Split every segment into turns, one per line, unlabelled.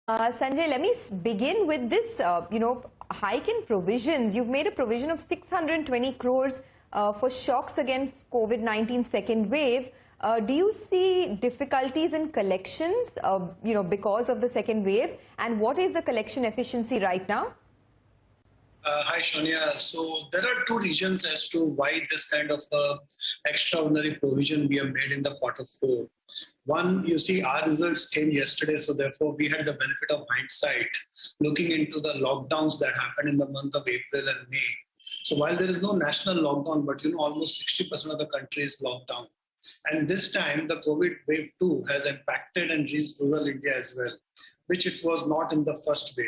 Sanjay, let me begin with this, hike in provisions. You've made a provision of 620 crores for shocks against COVID-19 second wave. Do you see difficulties in collections, because of the second wave? And what is the collection efficiency right now?
Hi, Sonia. So there are two reasons as to why this kind of extraordinary provision we have made in the quarter four. One, you see, our results came yesterday, so therefore we had the benefit of hindsight, looking into the lockdowns that happened in the month of April and May. So while there is no national lockdown, but almost 60% of the country is locked down. And this time, the COVID wave 2 has impacted and reached rural India as well, which it was not in the first wave.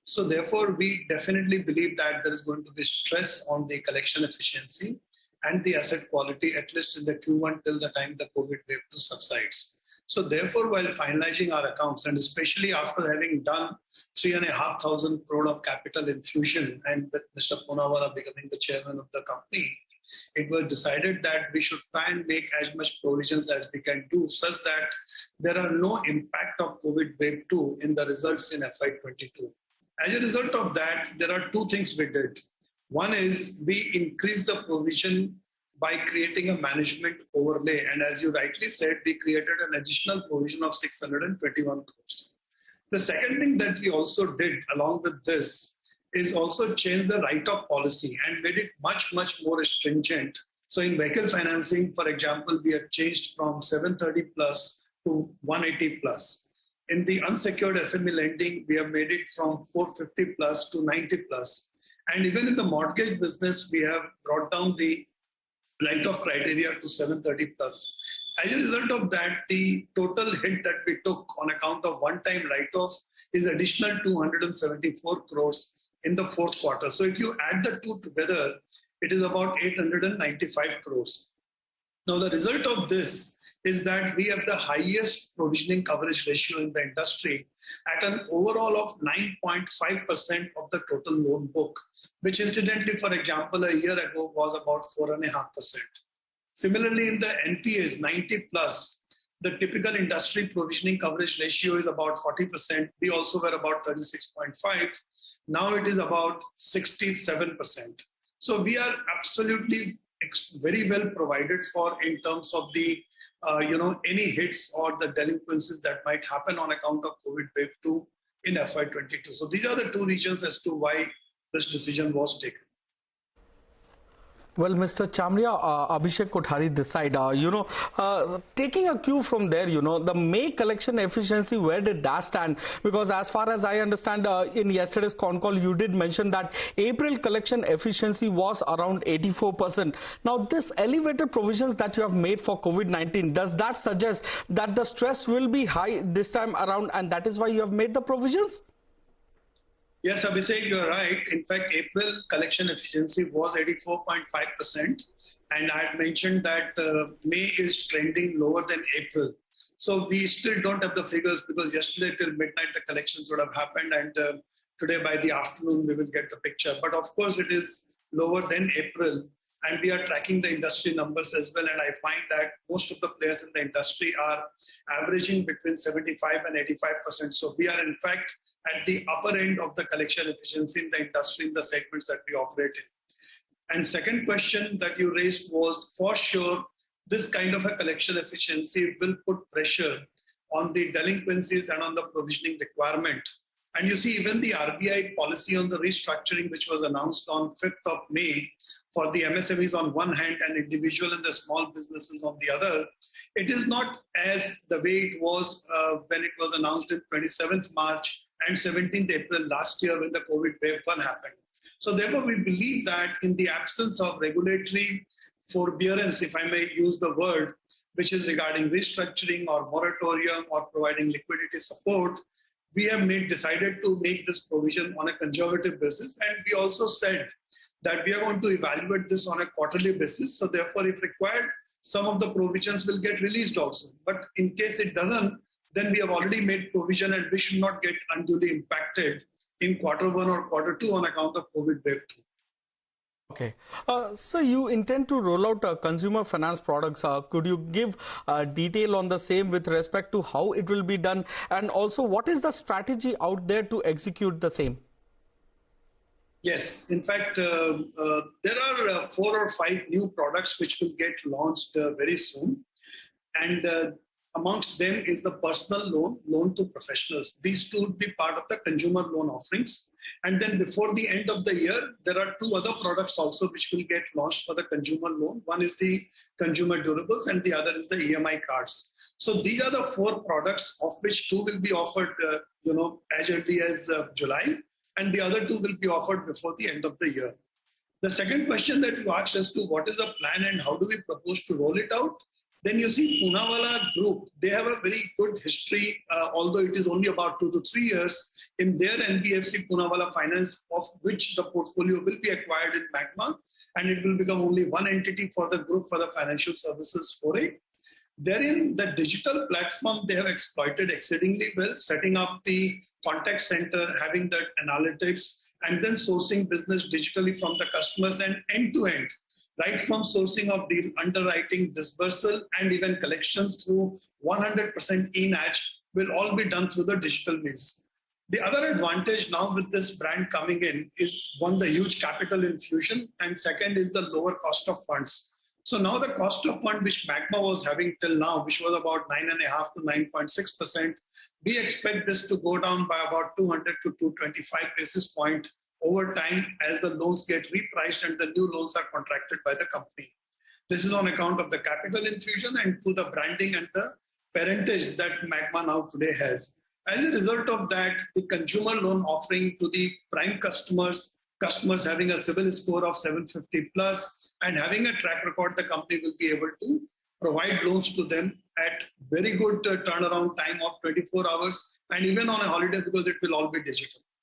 So therefore, we definitely believe that there is going to be stress on the collection efficiency and the asset quality, at least in the Q1 till the time the COVID wave 2 subsides. So therefore, while finalizing our accounts, and especially after having done 3,500 crore of capital infusion and with Mr. Poonawalla becoming the chairman of the company, it was decided that we should try and make as much provisions as we can do such that there are no impact of COVID wave 2 in the results in FY22. As a result of that, there are two things we did. One is we increased the provision by creating a management overlay. And as you rightly said, we created an additional provision of 621 crores. The second thing that we also did along with this is also change the write-off policy and made it much, much more stringent. So in vehicle financing, for example, we have changed from 730 plus to 180 plus. In the unsecured SME lending, we have made it from 450 plus to 90 plus. And even in the mortgage business, we have brought down the write-off criteria to 730 plus. As a result of that, the total hit that we took on account of one-time write-off is additional 274 crores in the fourth quarter. So if you add the two together, it is about 895 crores. Now, the result of this is that we have the highest provisioning coverage ratio in the industry at an overall of 9.5% of the total loan book, which incidentally, for example, a year ago was about 4.5%. Similarly, in the NPAs 90 plus, the typical industry provisioning coverage ratio is about 40%. We also were about 36.5. Now it is about 67%. So we are absolutely very well provided for in terms of the any hits or the delinquencies that might happen on account of COVID wave 2 in FY22. So these are the two reasons as to why this decision was taken.
Well, Mr. Chamria, Abhishek Kothari this side, taking a cue from there, the May collection efficiency, where did that stand? Because as far as I understand, in yesterday's con call, you did mention that April collection efficiency was around 84%. Now, this elevated provisions that you have made for COVID-19, does that suggest that the stress will be high this time around and that is why you have made the provisions?
Yes, Abhishek, you're right. In fact, April collection efficiency was 84.5%. And I had mentioned that May is trending lower than April. So we still don't have the figures because yesterday till midnight the collections would have happened. And today by the afternoon we will get the picture. But of course it is lower than April. And we are tracking the industry numbers as well. And I find that most of the players in the industry are averaging between 75 and 85%. So we are in fact at the upper end of the collection efficiency in the industry in the segments that we operate in. And second question that you raised was, for sure, this kind of a collection efficiency will put pressure on the delinquencies and on the provisioning requirement. And you see, even the RBI policy on the restructuring, which was announced on 5th of May for the MSMEs on one hand and individual and the small businesses on the other, it is not as the way it was when it was announced in 27th March and 17th April last year when the COVID wave 1 happened. So therefore, we believe that in the absence of regulatory forbearance, if I may use the word, which is regarding restructuring or moratorium or providing liquidity support, we have decided to make this provision on a conservative basis. And we also said that we are going to evaluate this on a quarterly basis. So therefore, if required, some of the provisions will get released also. But in case it doesn't, then we have already made provision and we should not get unduly impacted in quarter 1 or quarter 2 on account of COVID wave 2.
Okay. So you intend to roll out consumer finance products. Could you give detail on the same with respect to how it will be done, and also what is the strategy out there to execute the same?
Yes, in fact, there are 4 or 5 new products which will get launched very soon. And amongst them is the personal loan to professionals. These two would be part of the consumer loan offerings. And then before the end of the year, there are 2 other products also which will get launched for the consumer loan. One is the consumer durables and the other is the EMI cards. So these are the 4 products, of which 2 will be offered, as early as July, and the other 2 will be offered before the end of the year. The second question that you asked as to what is the plan and how do we propose to roll it out, then you see Poonawalla Group, they have a very good history, although it is only about 2 to 3 years, in their NBFC Poonawalla Finance, of which the portfolio will be acquired in Magma, and it will become only one entity for the group for the financial services foray. Therein, the digital platform they have exploited exceedingly well, setting up the contact center, having the analytics, and then sourcing business digitally from the customers and end to end. Right from sourcing of deal, underwriting, disbursal, and even collections through 100% e-NACH will all be done through the digital means. The other advantage now with this brand coming in is, one, the huge capital infusion, and second is the lower cost of funds. So now the cost of fund which Magma was having till now, which was about 9.5 to 9.6%, we expect this to go down by about 200 to 225 basis point over time as the loans get repriced and the new loans are contracted by the company. This is on account of the capital infusion and to the branding and the parentage that Magma now today has. As a result of that, the consumer loan offering to the prime customers having a CIBIL score of 750 plus and having a track record, the company will be able to provide loans to them at very good turnaround time of 24 hours and even on a holiday, because it will all be digital.